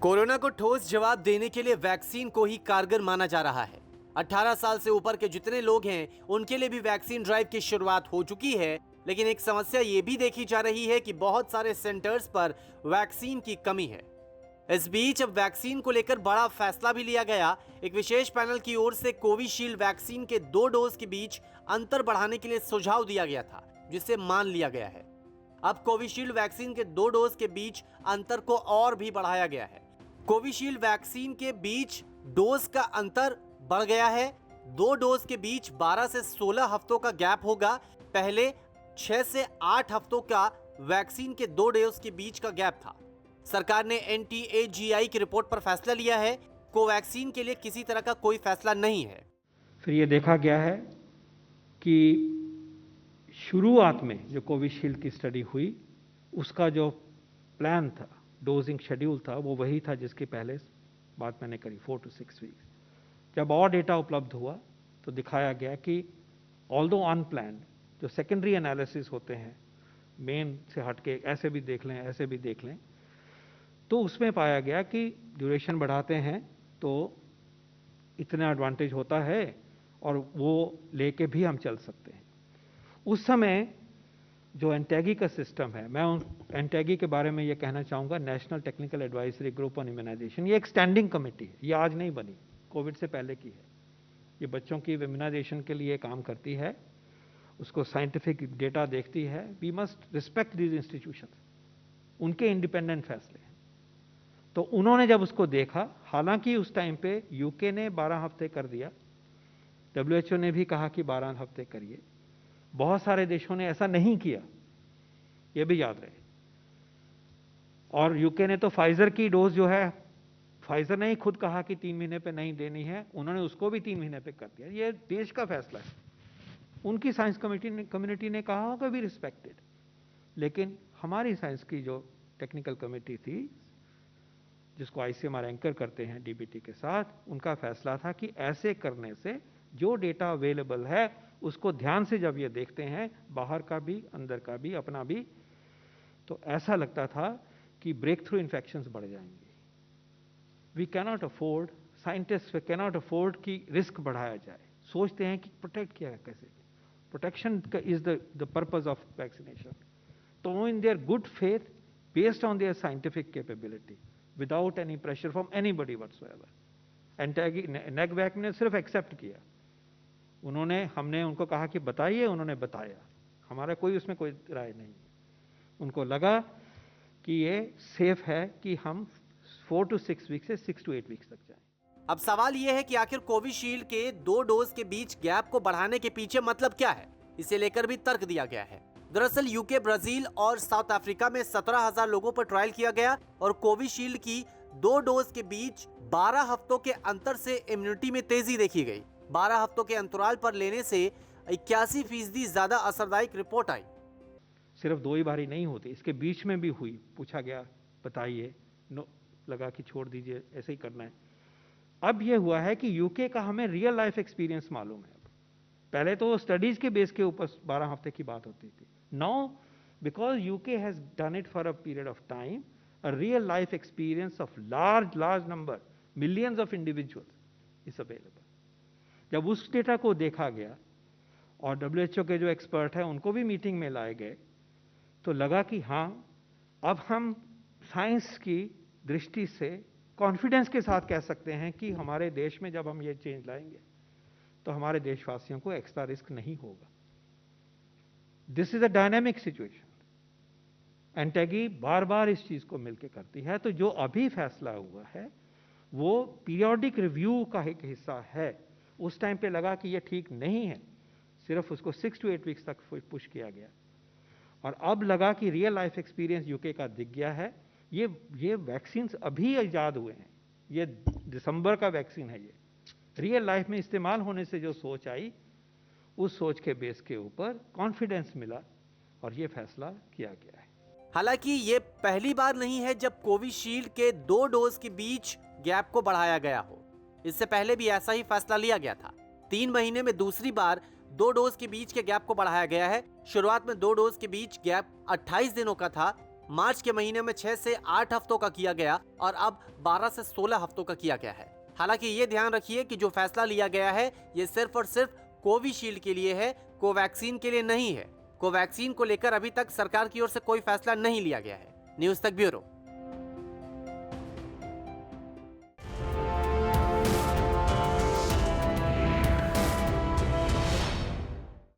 Corona को ठोस जवाब देने के लिए वैक्सीन को ही कारगर माना जा रहा है। 18 साल से ऊपर के जितने लोग हैं उनके लिए भी वैक्सीन ड्राइव की शुरुआत हो चुकी है, लेकिन एक समस्या ये भी देखी जा रही है कि बहुत सारे सेंटर्स पर वैक्सीन की कमी है। इस बीच अब वैक्सीन को लेकर बड़ा फैसला भी लिया गया। एक विशेष पैनल की ओर से कोविशील्ड वैक्सीन के 2 डोज के बीच अंतर बढ़ाने के लिए सुझाव दिया गया था, जिसे मान लिया गया है। अब कोविशील्ड वैक्सीन के 2 डोज के बीच अंतर को और भी बढ़ाया गया है। कोविशील्ड वैक्सीन के बीच डोज का अंतर बढ़ गया है। 2 डोज के बीच 12 से 16 हफ्तों का गैप होगा। पहले 6 से 8 हफ्तों का वैक्सीन के 2 डोज के बीच का गैप था। सरकार ने NTAGI की रिपोर्ट पर फैसला लिया है। कोवैक्सीन के लिए किसी तरह का कोई फैसला नहीं है। फिर ये देखा गया है कि शुरुआत में जो कोविशील्ड की स्टडी हुई उसका जो प्लान था, डोजिंग शेड्यूल था, वो वही था जिसकी पहले बात मैंने करी, 4 to 6 वीक्स। जब और डेटा उपलब्ध हुआ तो दिखाया गया कि ऑल्दो अनप्लान्ड जो सेकेंडरी एनालिसिस होते हैं, मेन से हटके ऐसे भी देख लें ऐसे भी देख लें, तो उसमें पाया गया कि ड्यूरेशन बढ़ाते हैं तो इतना एडवांटेज होता है और वो लेके भी हम चल सकते हैं। उस समय जो एंटैगी का सिस्टम है, मैं एंटैगी के बारे में ये कहना चाहूँगा, national technical advisory group on immunisation, ये एक स्टैंडिंग कमेटी है, ये आज नहीं बनी, कोविड से पहले की है। ये बच्चों की इम्यूनाइजेशन के लिए काम करती है, उसको साइंटिफिक डेटा देखती है। We must respect these institutions, उनके इंडिपेंडेंट फैसले हैं। तो उन्होंने जब उसको देखा, हालांकि उस टाइम पे यूके ने 12 हफ्ते कर दिया, WHO ने भी कहा कि 12 हफ्ते करिए, बहुत सारे देशों ने ऐसा नहीं किया, ये भी याद रहे। और यूके ने तो फाइजर की डोज जो है, फाइजर ने ही खुद कहा कि 3 महीने पे नहीं देनी है, उन्होंने उसको भी 3 महीने पे कर दिया। ये देश का फैसला है, उनकी साइंस कम्युनिटी ने कहा होगा भी रिस्पेक्टेड। लेकिन हमारी साइंस की जो टेक्निकल कमेटी थी, जिसको ICMR एंकर करते हैं DBT के साथ, उनका फैसला था कि ऐसे करने से जो डेटा अवेलेबल है उसको ध्यान से जब ये देखते हैं, बाहर का भी अंदर का भी अपना भी, तो ऐसा लगता था कि ब्रेक थ्रू इन्फेक्शंस बढ़ जाएंगे। We cannot afford, scientist cannot afford कि रिस्क बढ़ाया जाए। सोचते हैं कि प्रोटेक्ट किया कैसे, protection is the purpose of vaccination. तो in their good faith, based on their scientific capability, without any pressure from anybody whatsoever, NTAGI NEGVAC ने सिर्फ एक्सेप्ट किया। हमने उनको कहा कि बताइए, उन्होंने बताया, हमारा कोई उसमें कोई राय नहीं। उनको लगा कि ये सेफ है कि हम 4 to 6 वीक से 6 to 8 वीक्स तक जाएं। अब सवाल यह है कि आखिर कोविशील्ड के 2 डोज के बीच गैप को बढ़ाने के पीछे मतलब क्या है। इसे लेकर भी तर्क दिया गया है। दरअसल यूके, ब्राजील और साउथ अफ्रीका में 17,000 लोगों पर ट्रायल किया गया और कोविशील्ड की 2 डोज के बीच 12 हफ्तों के अंतर से इम्यूनिटी में तेजी देखी गई। 12 हफ्तों के अंतराल पर लेने से 81% ज्यादा असरदायक रिपोर्ट आई। सिर्फ 2 ही बारी नहीं होती, इसके बीच में भी हुई। पूछा गया बताइए, नो, लगा कि छोड़ दीजिए, ऐसे ही करना है। अब यह हुआ है कि यूके का हमें रियल लाइफ एक्सपीरियंस मालूम है। पहले तो स्टडीज के बेस के ऊपर 12 हफ्ते की बात होती थी। Now because UK has done it for a period of time, a real life experience of large number, millions of individuals is available. जब उस डेटा को देखा गया और WHO के जो एक्सपर्ट हैं उनको भी मीटिंग में लाए गए, तो लगा कि हाँ, अब हम साइंस की दृष्टि से कॉन्फिडेंस के साथ कह सकते हैं कि हमारे देश में जब हम ये चेंज लाएंगे तो हमारे देशवासियों को एक्स्ट्रा रिस्क नहीं होगा। This is a dynamic situation. NTAGI बार बार इस चीज को मिलकर करती है। तो जो अभी फैसला हुआ है वो पीरियोडिक रिव्यू का एक हिस्सा है। उस टाइम पे लगा कि ये ठीक नहीं है, सिर्फ उसको 6 to 8 वीक्स तक पुश किया गया, और अब लगा कि रियल लाइफ एक्सपीरियंस यूके का दिख गया है। ये वैक्सीन अभी इजाद हुए हैं, ये दिसंबर का वैक्सीन है। ये रियल लाइफ में इस्तेमाल होने से जो सोच आई, उस सोच के बेस के ऊपर कॉन्फिडेंस मिला और ये फैसला किया गया है। हालांकि ये पहली बार नहीं है जब कोविशील्ड के 2 डोज के बीच गैप को बढ़ाया गया हो। इससे पहले भी ऐसा ही फैसला लिया गया था। 3 महीने में दूसरी बार 2 डोज के बीच के गैप को बढ़ाया गया है। शुरुआत में 2 डोज के बीच गैप 28 दिनों का था। मार्च के महीने में 6 से 8 हफ्तों का किया गया और अब 12 से 16 हफ्तों का किया गया है। हालांकि ये ध्यान रखिए कि जो फैसला लिया गया है ये सिर्फ और सिर्फ कोविशील्ड के लिए है, कोवैक्सीन के लिए नहीं है। कोवैक्सीन को लेकर अभी तक सरकार की ओर से कोई फैसला नहीं लिया गया है। न्यूज तक ब्यूरो।